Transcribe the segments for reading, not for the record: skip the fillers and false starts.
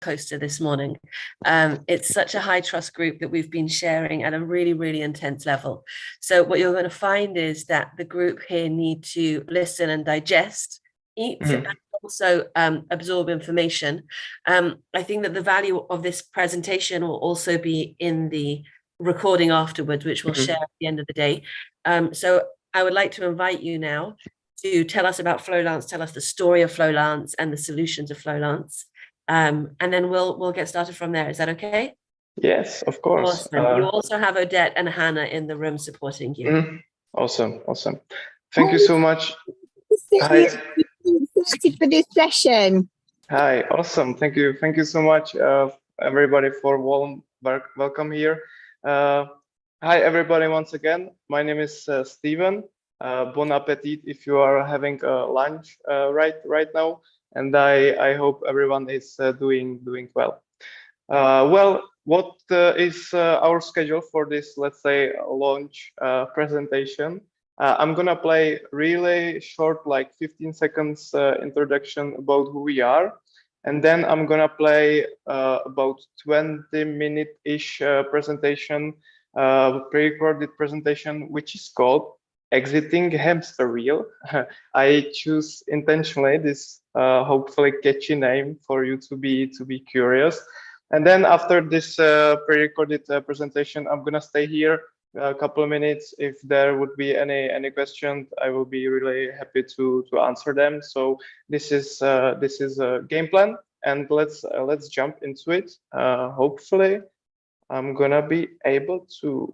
poster this morning. It's such a high trust group that we've been sharing at a really, really intense level. So what you're going to find is that the group here need to listen and digest, eat, and also absorb information. I think that the value of this presentation will also be in the recording afterwards, which we'll share at the end of the day. So I would like to invite you now to tell us about Flowlance, tell us the story of Flowlance and the solutions of Flowlance. And then we'll get started from there. Is that okay? Yes, of course. Awesome. You also have Odette and Hannah in the room supporting you. Awesome. Thank you so much. Hi. Excited for this session. Hi, awesome. Thank you so much, everybody, for warm welcome here. Hi, everybody, once again. My name is Steven. Bon appetit if you are having lunch right now, and I hope everyone is doing well. Well, what is our schedule for this, let's say, launch presentation? I'm gonna play really short, like 15 seconds introduction about who we are, and then I'm gonna play about 20-minute-ish presentation, pre-recorded presentation, which is called Exiting Hamster Wheel. I choose intentionally this hopefully catchy name for you to be curious. And then after this pre-recorded presentation, I'm gonna stay here a couple of minutes. If there would be any questions, I will be really happy to answer them. So this is a game plan, and let's jump into it. Hopefully, I'm gonna be able to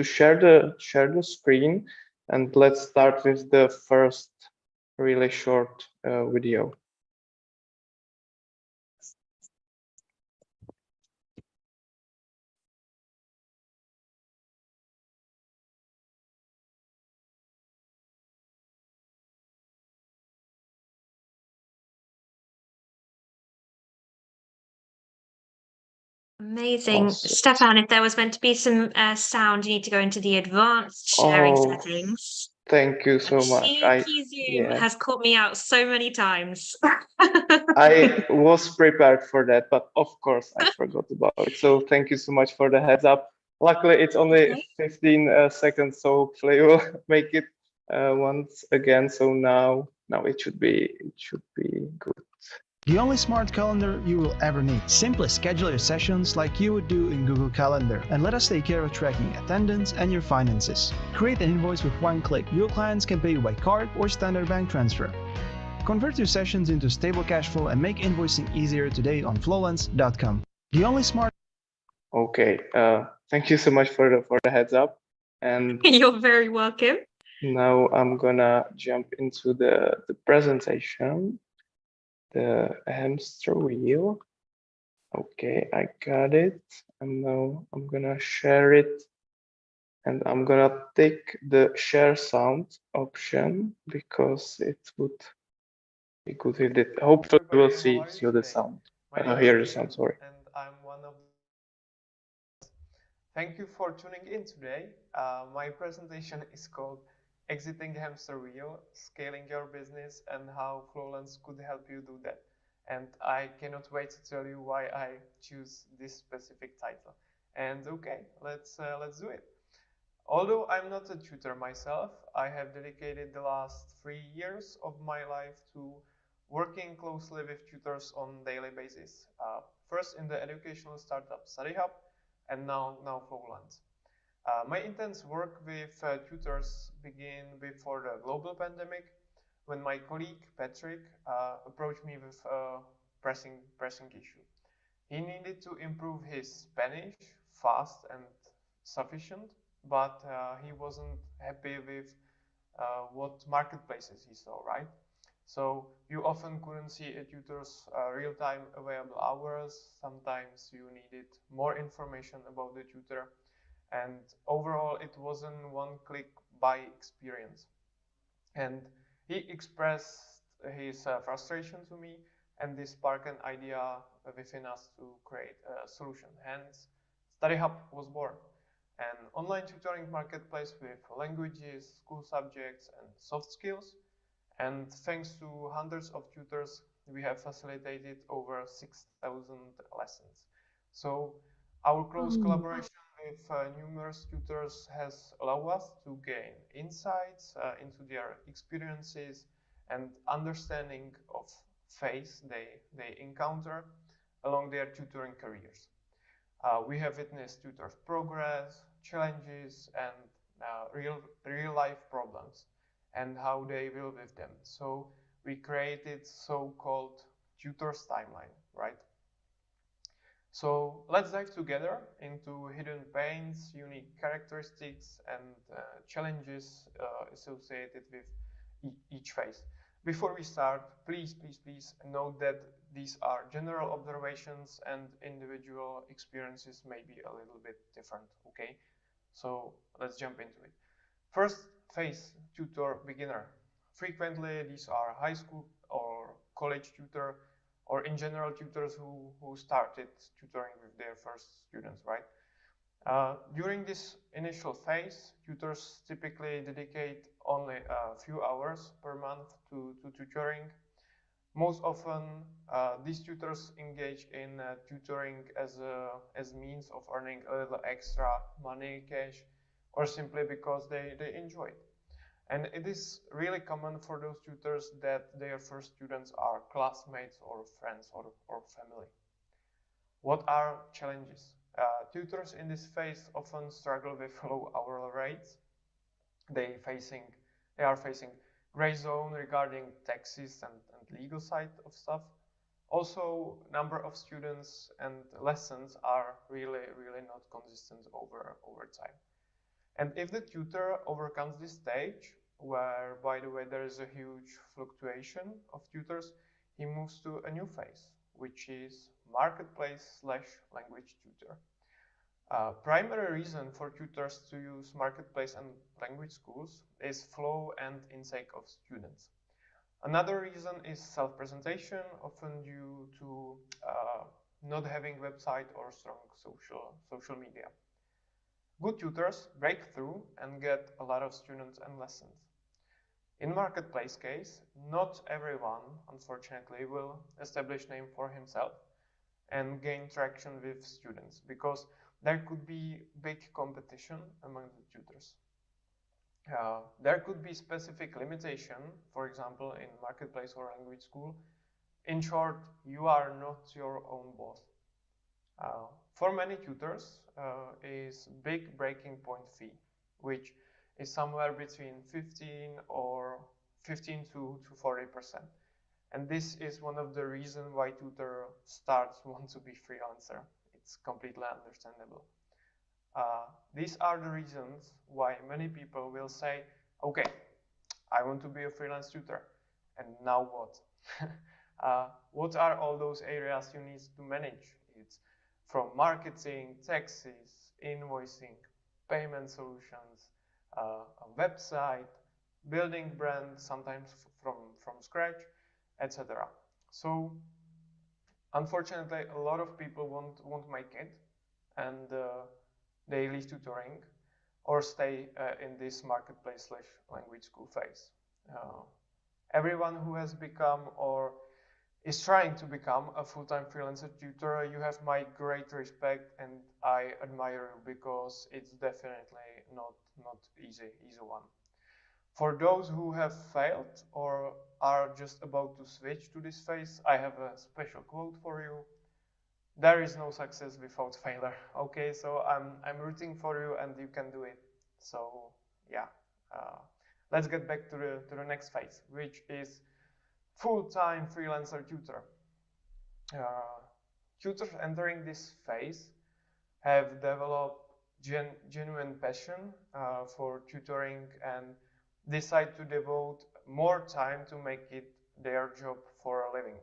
share the screen, and let's start with the first really short video. Amazing. Awesome. Stefan, if there was meant to be some sound, you need to go into the advanced sharing settings. Thank you so much. Zoom has caught me out so many times. I was prepared for that, but of course I forgot about it. So thank you so much for the heads up. Luckily, it's only 15 seconds, so hopefully we'll make it once again. So now it should be good. The only smart calendar you will ever need. Simply schedule your sessions like you would do in Google Calendar, and let us take care of tracking attendance and your finances. Create an invoice with one click. Your clients can pay you by card or standard bank transfer. Convert your sessions into stable cash flow and make invoicing easier today on flowlance.com. The only smart. Okay, thank you so much for the heads up. And you're very welcome. Now I'm gonna jump into the presentation. The hamster wheel. Okay, I got it. And now I'm gonna share it, and I'm gonna take the share sound option because it would be good with it. Hopefully we'll see the sound. Hear the sound, sorry. And I'm one of the... Thank you for tuning in today. My presentation is called Exiting Hamster Wheel, Scaling Your Business, and how Flowlance could help you do that. And I cannot wait to tell you why I choose this specific title. And okay, let's do it. Although I'm not a tutor myself, I have dedicated the last 3 years of my life to working closely with tutors on a daily basis. First in the educational startup StudyHub, and now Flowlance. My intense work with tutors began before the global pandemic, when my colleague Patrick approached me with a pressing issue. He needed to improve his Spanish fast and sufficient, but he wasn't happy with what marketplaces he saw, right? So you often couldn't see a tutor's real-time available hours. Sometimes you needed more information about the tutor. And overall, it wasn't one-click buy experience. And he expressed his frustration to me, and this sparked an idea within us to create a solution. Hence, StudyHub was born, an online tutoring marketplace with languages, school subjects, and soft skills. And thanks to hundreds of tutors we have facilitated over 6,000 lessons. So our close collaboration with numerous tutors has allowed us to gain insights into their experiences and understanding of phase they encounter along their tutoring careers. We have witnessed tutors' progress, challenges, and real life problems, and how they deal with them. So we created so-called tutors timeline, right? So let's dive together into hidden pains, unique characteristics, and challenges associated with each phase. Before we start, please note that these are general observations and individual experiences may be a little bit different, okay? So let's jump into it. First phase, tutor beginner. Frequently, these are high school or college tutor, or in general tutors who started tutoring with their first students, right? During this initial phase, tutors typically dedicate only a few hours per month to tutoring. Most often, these tutors engage in tutoring as means of earning a little extra money, cash, or simply because they enjoy it. And it is really common for those tutors that their first students are classmates or friends or family. What are challenges? Tutors in this phase often struggle with low hourly rates. They are facing gray zone regarding taxes and legal side of stuff. Also, number of students and lessons are really not consistent over time. And if the tutor overcomes this stage, where, by the way, there is a huge fluctuation of tutors, he moves to a new phase, which is marketplace/language tutor. Primary reason for tutors to use marketplace and language schools is flow and intake of students. Another reason is self-presentation, often due to not having website or strong social media. Good tutors break through and get a lot of students and lessons. In marketplace case, not everyone, unfortunately, will establish name for himself and gain traction with students, because there could be big competition among the tutors. There could be specific limitation, for example, in marketplace or language school. In short, you are not your own boss. For many tutors, is big breaking point fee, which is somewhere between 15 to 40%. And this is one of the reasons why tutor starts want to be freelancer. It's completely understandable. These are the reasons why many people will say, okay, I want to be a freelance tutor. And now what? What are all those areas you need to manage? It's from marketing, taxes, invoicing, payment solutions, a website, building brand, sometimes from scratch, etc. So unfortunately, a lot of people won't make it, and they leave tutoring or stay in this marketplace/language school phase. Everyone who has become or is trying to become a full-time freelancer tutor, you have my great respect, and I admire you, because it's definitely not easy one. For those who have failed or are just about to switch to this phase, I have a special quote for you. There is no success without failure. Okay, so I'm rooting for you, and you can do it. So yeah, let's get back to the next phase, which is full-time freelancer tutor. Tutors entering this phase have developed genuine passion for tutoring and decide to devote more time to make it their job for a living.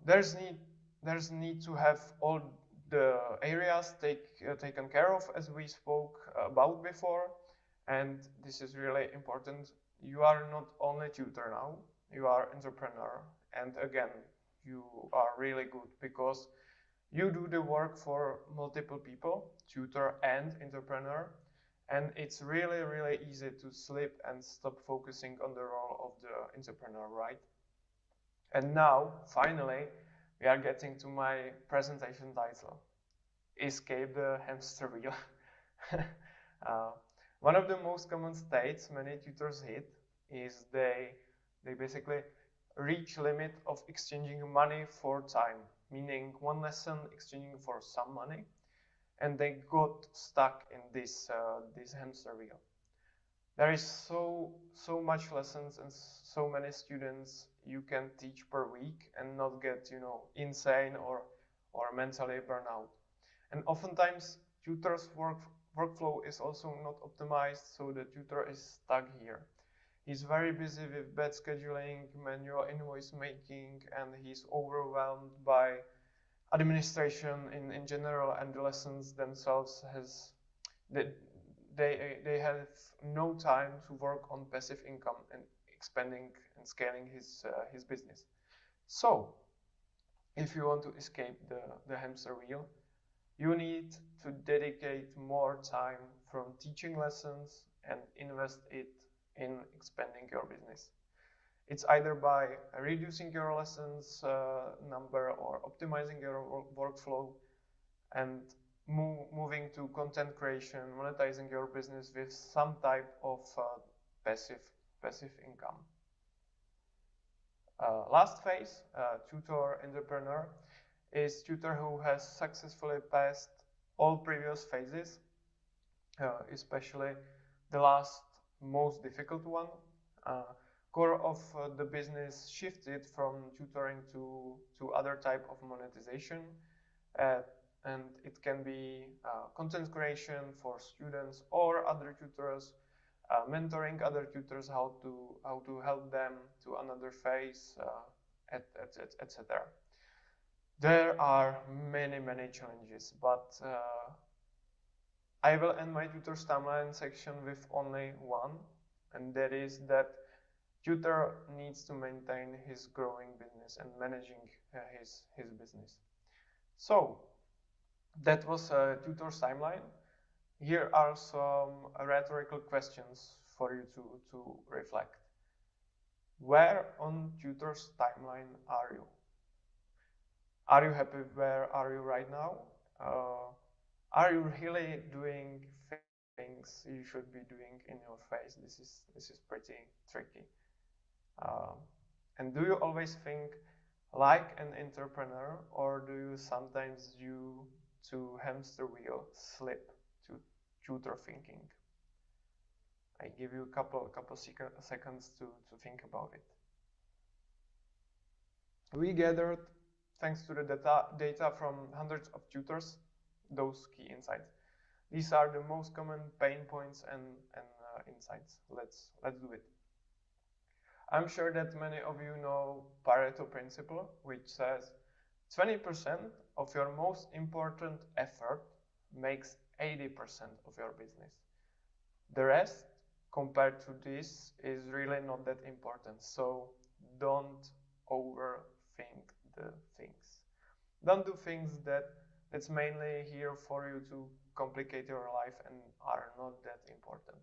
There's need to have all the areas taken care of, as we spoke about before, and this is really important. You are not only tutor now, you are entrepreneur, and again, you are really good because you do the work for multiple people, tutor and entrepreneur, and it's really easy to slip and stop focusing on the role of the entrepreneur, right? And now, finally, we are getting to my presentation title, Escape the Hamster Wheel. One of the most common states many tutors hit is they basically reach limit of exchanging money for time, meaning one lesson exchanging for some money, and they got stuck in this hamster wheel. There is so much lessons and so many students you can teach per week and not get insane or mentally burnout. And oftentimes tutors workflow is also not optimized, so the tutor is stuck here. He's very busy with bad scheduling, manual invoice making, and he's overwhelmed by administration in general, and the lessons themselves they have no time to work on passive income and expanding and scaling his business. So if you want to escape the hamster wheel, you need to dedicate more time from teaching lessons and invest it in expanding your business. It's either by reducing your lessons number or optimizing your workflow and moving to content creation, monetizing your business with some type of passive income. Last phase, tutor entrepreneur, is tutor who has successfully passed all previous phases, especially the last most difficult one. Core of the business shifted from tutoring to other type of monetization, and it can be content creation for students or other tutors, mentoring other tutors how to help them to another phase, etc. There are many challenges, but I will end my tutor's timeline section with only one, and that is that tutor needs to maintain his growing business and managing his business. So that was a tutor's timeline. Here are some rhetorical questions for you to reflect. Where on tutor's timeline are you? Are you happy where are you right now? Are you really doing things you should be doing in your phase? This is pretty tricky. And do you always think like an entrepreneur, or do you sometimes due to hamster wheel slip to tutor thinking? I give you a couple seconds to think about it. We gathered, thanks to the data from hundreds of tutors, those key insights. These are the most common pain points and insights. Let's do it. I'm sure that many of you know Pareto principle, which says 20% of your most important effort makes 80% of your business. The rest, compared to this, is really not that important. So don't overthink the things. Don't do things that's mainly here for you to complicate your life and are not that important.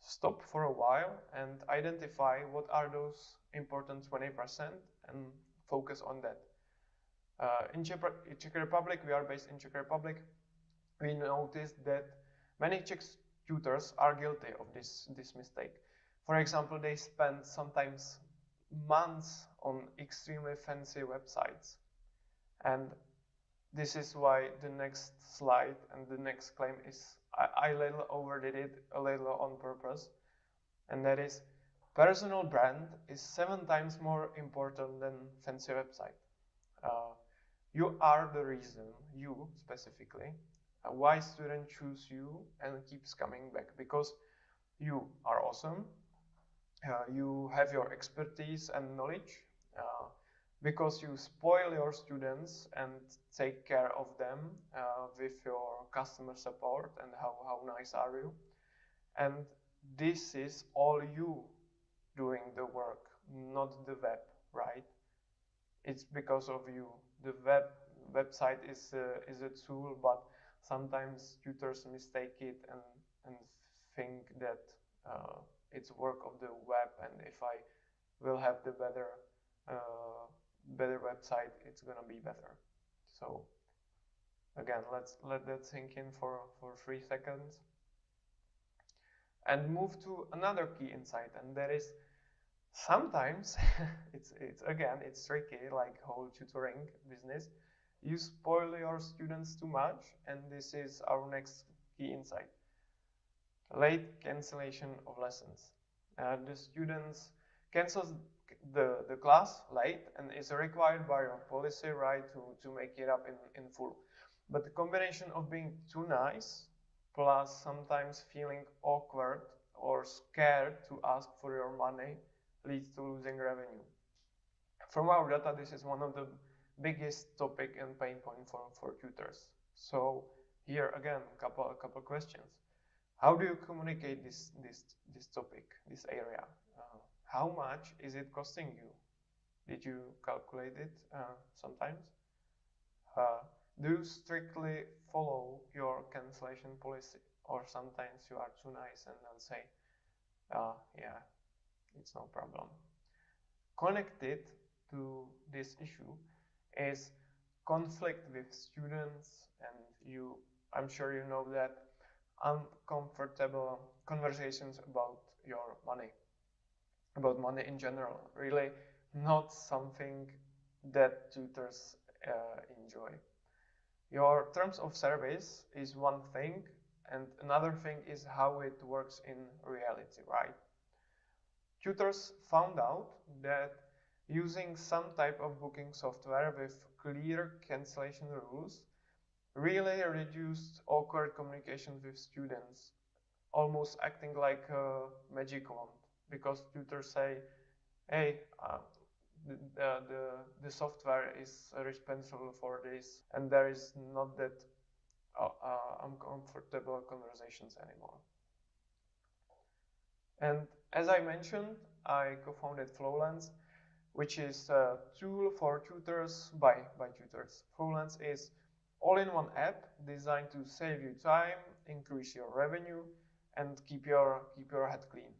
Stop for a while and identify what are those important 20% and focus on that. In Czech Republic, we are based in Czech Republic, we noticed that many Czech tutors are guilty of this mistake. For example, they spend sometimes months on extremely fancy websites. And this is why the next slide and the next claim is, I little overdid it a little on purpose, and that is personal brand is 7 times more important than fancy website. You are the reason, you specifically, why students choose you and keeps coming back, because you are awesome, you have your expertise and knowledge, because you spoil your students and take care of them with your customer support and how nice are you. And this is all you doing the work, not the web, right? It's because of you. The website is a tool, but sometimes tutors mistake it and think that it's work of the web, and if I will have the better better website, it's gonna be better. So again, let's let that sink in for 3 seconds and move to another key insight, and that is sometimes it's tricky, like whole tutoring business. You spoil your students too much, and this is our next key insight: late cancellation of lessons. The students cancels the class late and is required by your policy, right, to make it up in full. But the combination of being too nice plus sometimes feeling awkward or scared to ask for your money leads to losing revenue. From our data, this is one of the biggest topic and pain point for tutors. So here again, a couple questions. How do you communicate this topic, this area? How much is it costing you? Did you calculate it sometimes? Do you strictly follow your cancellation policy, or sometimes you are too nice and then say, yeah, it's no problem. Connected to this issue is conflict with students, and I'm sure you know that uncomfortable conversations about your money, about money in general, really not something that tutors enjoy. Your terms of service is one thing, and another thing is how it works in reality, right? Tutors found out that using some type of booking software with clear cancellation rules really reduced awkward communication with students, almost acting like a magic wand, because tutors say, hey, the software is responsible for this, and there is not that uncomfortable conversations anymore. And as I mentioned, I co-founded Flowlance, which is a tool for tutors by tutors. Flowlance is all-in-one app designed to save you time, increase your revenue, and keep your head clean.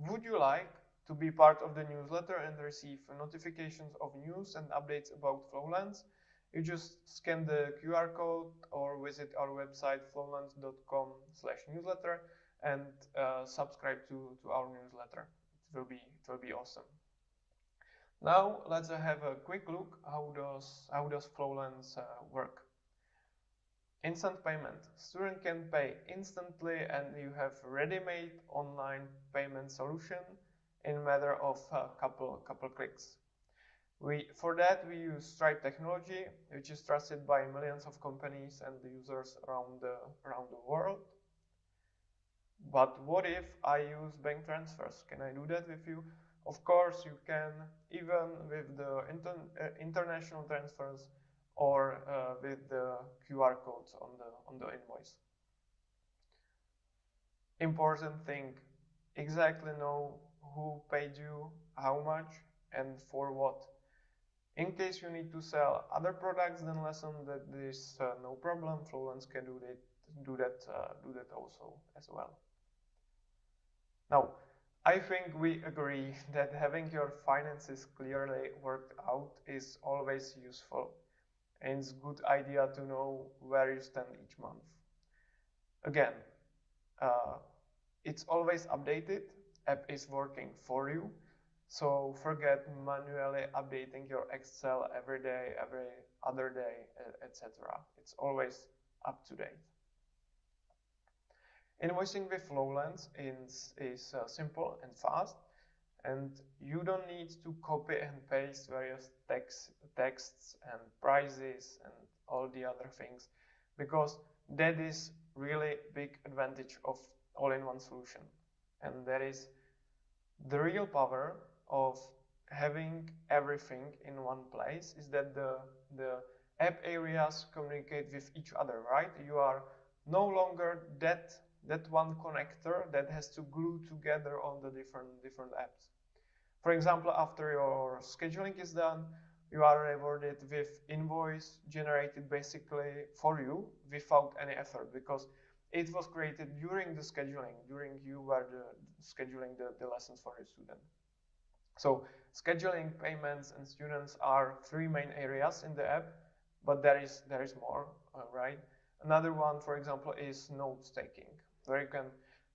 Would you like to be part of the newsletter and receive notifications of news and updates about Flowlance? You just scan the QR code or visit our website flowlance.com/newsletter and subscribe to our newsletter. It will be awesome. Now let's have a quick look how does Flowlance work. Instant payment. Student can pay instantly, and you have ready-made online payment solution in a matter of a couple clicks. For that we use Stripe technology, which is trusted by millions of companies and users around the world. But what if I use bank transfers? Can I do that with you? Of course you can, even with the international transfers or with the QR codes on the invoice. Important thing, exactly know who paid you, how much, and for what. In case you need to sell other products than lesson, that is no problem. Flowlance can do that also as well. Now, I think we agree that having your finances clearly worked out is always useful, and it's a good idea to know where you stand each month. Again, it's always updated. App is working for you, so forget manually updating your Excel every day, every other day, etc. It's always up to date. Invoicing with Flowlance is simple and fast, and you don't need to copy and paste various texts and prices and all the other things, because that is really big advantage of all-in-one solution. And that is the real power of having everything in one place, is that the app areas communicate with each other, right? You are no longer that one connector that has to glue together all the different apps. For example, after your scheduling is done, you are rewarded with invoice generated basically for you without any effort, because it was created during the scheduling, during you were scheduling the lessons for your student. So scheduling, payments, and students are three main areas in the app, but there is more, right? Another one, for example, is notes taking, where you can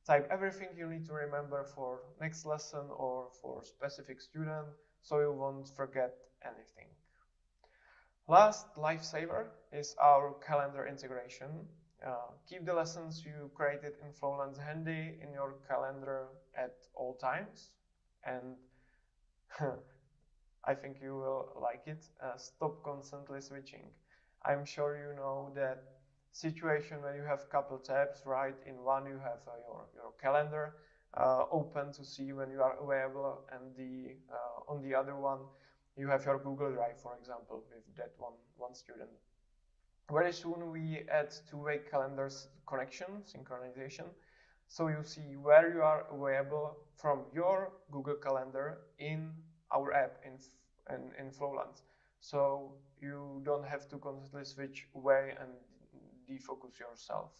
type everything you need to remember for next lesson or for specific student, so you won't forget anything. Last lifesaver is our calendar integration. Keep the lessons you created in Flowlance handy in your calendar at all times, and I think you will like it. Stop constantly switching. I'm sure you know that situation when you have couple tabs, right? In one you have your calendar open to see when you are available, and on the other one you have your Google Drive, for example, with that one student. Very soon we add two-way calendars connection, synchronization, so you see where you are available from your Google Calendar in our app in Flowlance. So you don't have to constantly switch away and defocus yourself.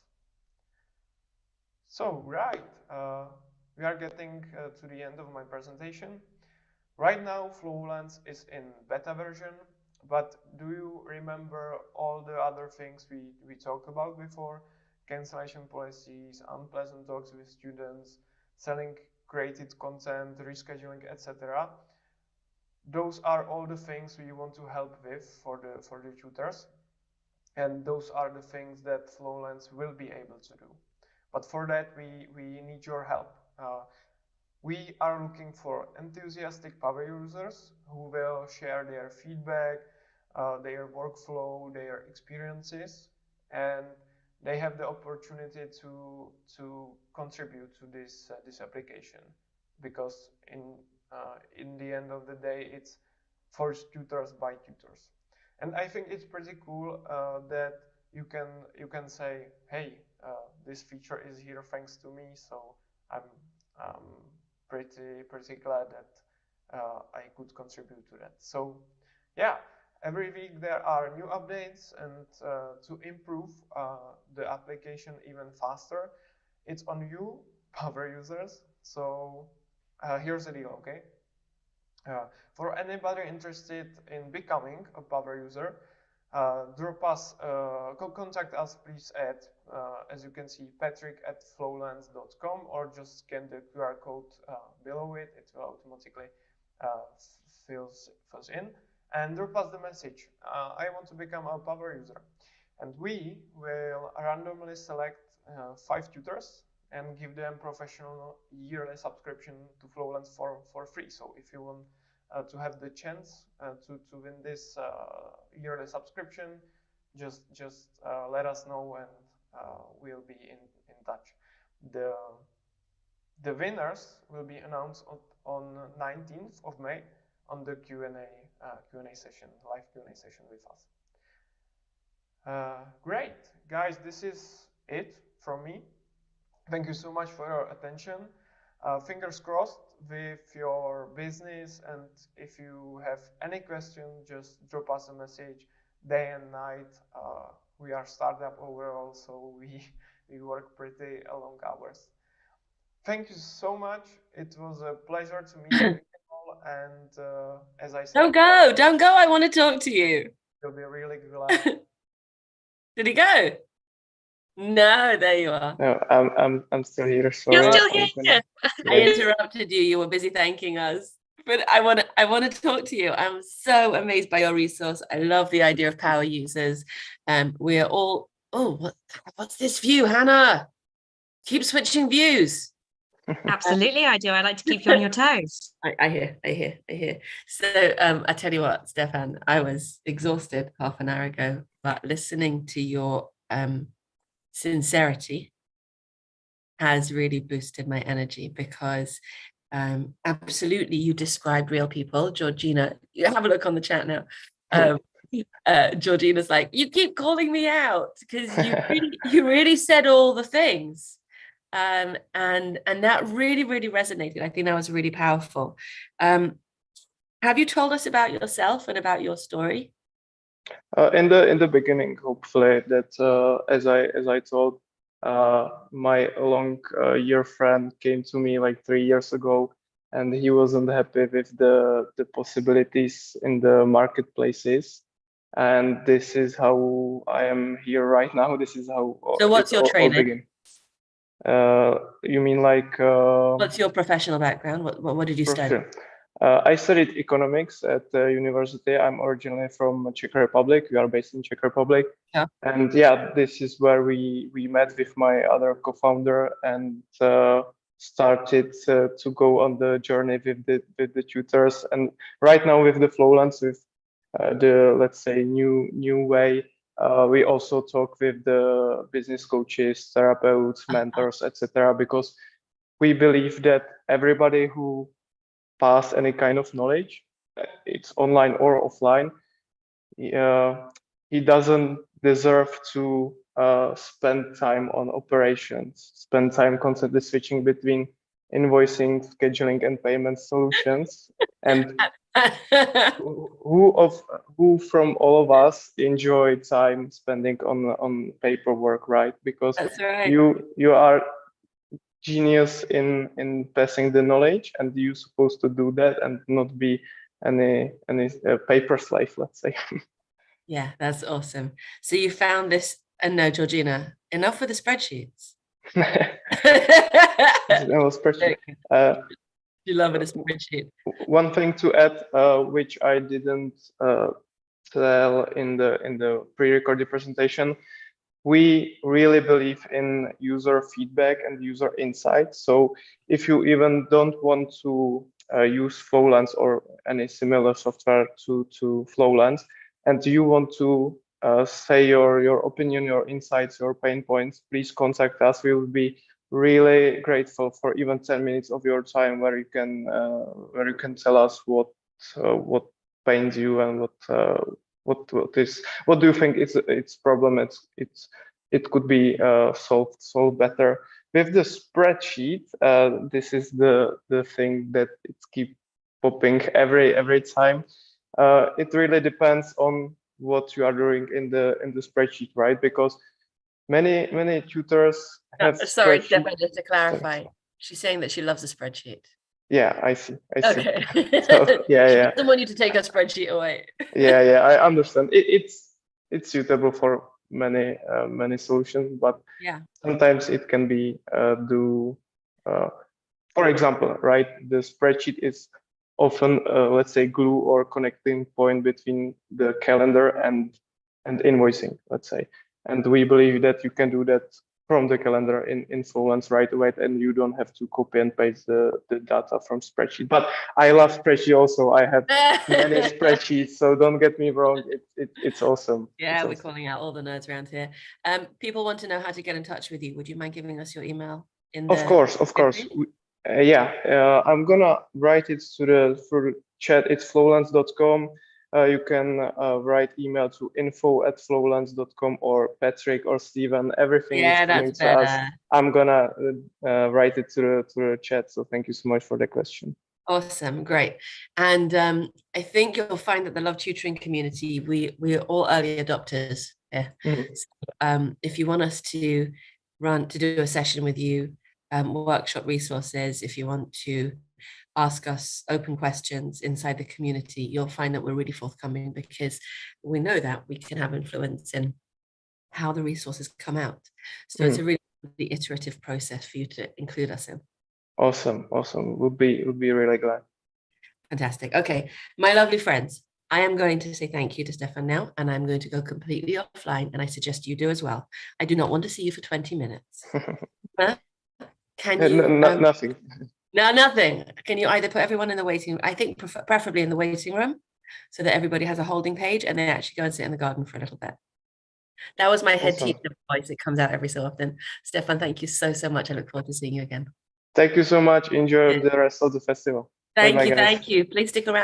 So right, we are getting to the end of my presentation. Right now, Flowlance is in beta version, but do you remember all the other things we talked about before? Cancellation policies, unpleasant talks with students, selling created content, rescheduling, etc. Those are all the things we want to help with for the tutors, and those are the things that Flowlance will be able to do. But for that, we need your help. We are looking for enthusiastic power users who will share their feedback, their workflow, their experiences, and they have the opportunity to contribute to this application, because in the end of the day, it's for tutors by tutors. And I think it's pretty cool that you can say, hey, this feature is here thanks to me, so I'm pretty glad that I could contribute to that. So yeah, every week there are new updates, and to improve the application even faster, it's on you, power users. So here's the deal, okay? For anybody interested in becoming a power user, contact us please at, as you can see, patrick@flowlance.com, or just scan the QR code below it. It will automatically fills in, and drop us the message. I want to become a power user, and we will randomly select 5 tutors and give them professional yearly subscription to Flowlance for free. So if you want to have the chance to win this yearly subscription, just let us know, and we'll be in touch. The winners will be announced on 19th of May on the Q&A session, live Q&A session with us. Great, guys, this is it from me. Thank you so much for your attention. Fingers crossed with your business, and if you have any question, just drop us a message day and night. We are startup overall, so we work pretty long hours. Thank you so much. It was a pleasure to meet you all, and as I said, don't go, I want to talk to you. You'll be really glad. Did he go? No, there you are. No, I'm still here. Sorry. You're still here. I interrupted you. You were busy thanking us, but I want to talk to you. I'm so amazed by your resource. I love the idea of power users. We are all. Oh, what's this view, Hannah? Keep switching views. Absolutely, I do. I like to keep you on your toes. I hear. So I tell you what, Stefan, I was exhausted half an hour ago, but listening to your sincerity has really boosted my energy, because absolutely you described real people. Georgina, you have a look on the chat now. Georgina's like, you keep calling me out, because you really said all the things. And that really resonated. I think that was really powerful. Have you told us about yourself and about your story? In the beginning, hopefully, that as I told, my long year friend came to me like 3 years ago and he wasn't happy with the possibilities in the marketplaces. And this is how I am here right now. This is how So what's your all training? began. You mean like What's your professional background? What did you study? Sure. I studied economics at the university. I'm originally from Czech Republic. We are based in Czech Republic. Yeah. And yeah, this is where we met with my other co-founder and started to go on the journey with the tutors. And right now with the Flowlance, with the, let's say, new way, we also talk with the business coaches, therapeutes, mentors, etc. Because we believe that everybody who pass any kind of knowledge, it's online or offline, he doesn't deserve to spend time on operations, spend time constantly switching between invoicing, scheduling, and payment solutions. And who from all of us enjoy time spending on paperwork, right? Because That's right. you are genius in passing the knowledge, and you're supposed to do that and not be any paper slave, let's say. Yeah, that's awesome. So you found this, and no, Georgina, enough with the spreadsheets. That was spreadsheet. You love it, a spreadsheet. One thing to add, which I didn't tell in the pre-recorded presentation, we really believe in user feedback and user insight. So if you even don't want to use Flowlance or any similar software to Flowlance, and you want to say your opinion, your insights, your pain points, please contact us. We will be really grateful for even 10 minutes of your time where you can tell us what pains you and what do you think it's problem, it could be solved better. With the spreadsheet, this is the thing that it keeps popping every time. It really depends on what you are doing in the spreadsheet, right? Because many tutors have sorry, spreadsheet. Stefan, just to clarify, she's saying that she loves a spreadsheet. Yeah, I see. Okay. So, yeah. She doesn't want you to take her spreadsheet away. Yeah, I understand. It's suitable for many solutions, but yeah, sometimes it can be for example, right, the spreadsheet is often let's say glue or connecting point between the calendar and invoicing, let's say. And we believe that you can do that from the calendar in Flowlance right away, and you don't have to copy and paste the data from spreadsheet. But I love spreadsheet also. I have many spreadsheets, so don't get me wrong. It's awesome. Yeah, it's we're awesome. calling out all the nerds around here. People want to know how to get in touch with you. Would you mind giving us your email? Of course. I'm gonna write it through the chat. It's flowlance.com. You can write email to info@flowlance.com or Patrick or Steven. Everything is coming to us. I'm gonna write it to the chat. So thank you so much for the question. Awesome, great. And I think you'll find that the Love Tutoring community, we're all early adopters. Yeah. Mm-hmm. So, if you want us to do a session with you, workshop resources, if you want to ask us open questions inside the community, you'll find that we're really forthcoming, because we know that we can have influence in how the resources come out. So it's a really iterative process for you to include us in. Awesome. Would be really glad. Fantastic. Okay, my lovely friends, I am going to say thank you to Stefan now, and I'm going to go completely offline, and I suggest you do as well. I do not want to see you for 20 minutes. Can you? Nothing. No, nothing. Can you either put everyone in the waiting room? I think preferably in the waiting room, so that everybody has a holding page and they actually go and sit in the garden for a little bit. That was my head teacher voice. It comes out every so often. Stefan, thank you so much. I look forward to seeing you again. Thank you so much. Enjoy the rest of the festival. Thank you. Please stick around.